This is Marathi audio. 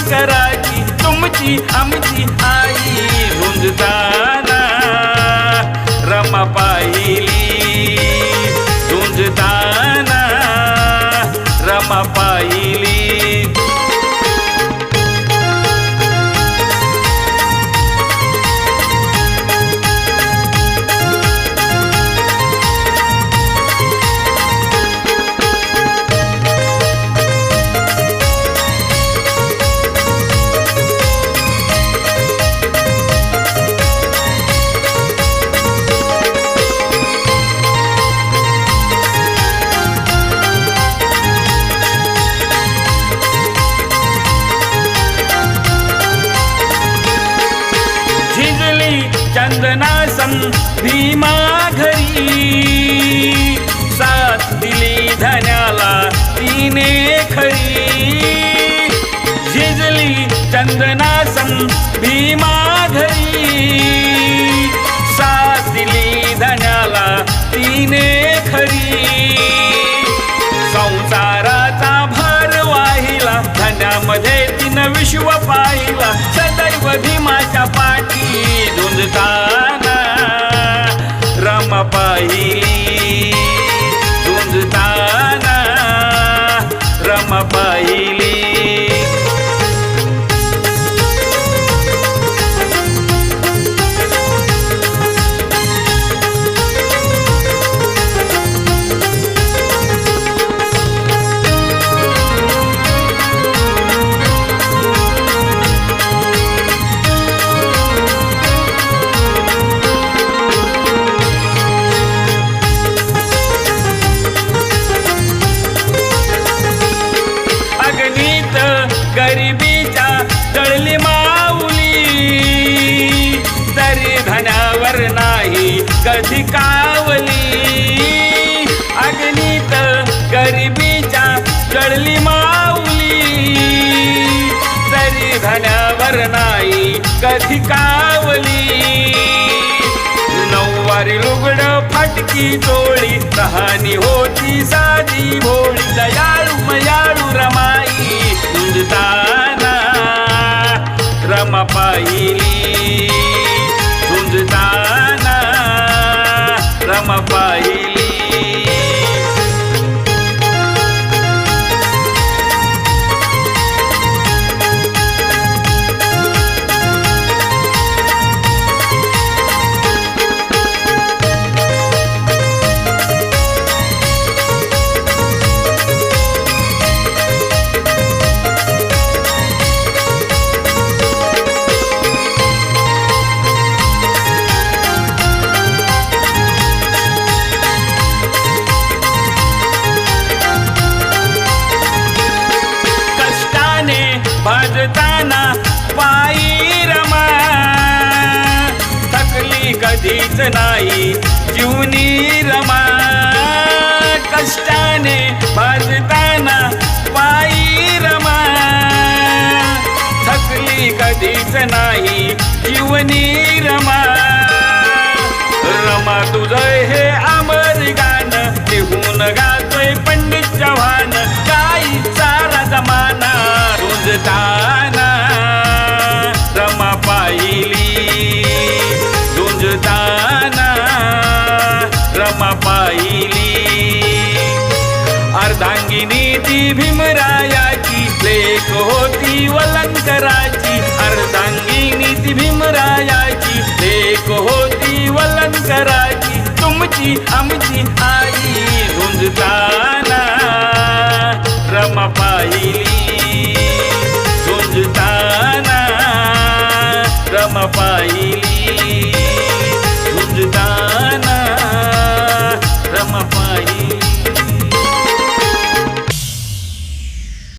वलंकराची तुमची आमची आई झुंजताना रमा पाहिली झुंजताना रमा पाहिली चंदनासन भीमा घरी साथ दिली धन्याला तिने खरी झिजली चंदनासन भीमा घरी साथ दिली धन्याला तिने खरी संसाराचा भार वाहिला धन्यामध्ये तिनं विश्व पाहिला सदैव भीमाच्या पाठी झुंजताना रमा पाहिली झुंजताना रमा पाहिली गरिबीच्या जळली माऊली तरी धन्यावर नाही कधी कावली अग्नीत गरिबीच्या जळली माऊली तरी धन्यावर नाही कधी कावली नऊवारी लुगड फाटकी चोळी कहाणी होती साधी भोळी दयाळू मयाळू रमाई झुंजताना रमा पाहिली झुंजताना रमा पाहिली भाजताना पायी रमा थकली कधीच नाही जीवनी रमा कष्टाने भाजताना पायी रमा थकली कधीच नाही जीवनी रमा रमा तुझं हे अमर गाणं लिहून गातोय पंडित चव्हाण गाई सारा जमाना झुंजताना रमा पाहिली झुंजताना रमा पाहिली अर्धांगिनी ती भीमरायाची लेक होती वलंकराची अर्धांगिनी ती भीमरायाची लेक होती वलंकराची तुमची आमची आई झुंजताना रमा पाहिली झुंजताना रमा पाहिली झुंजताना रमा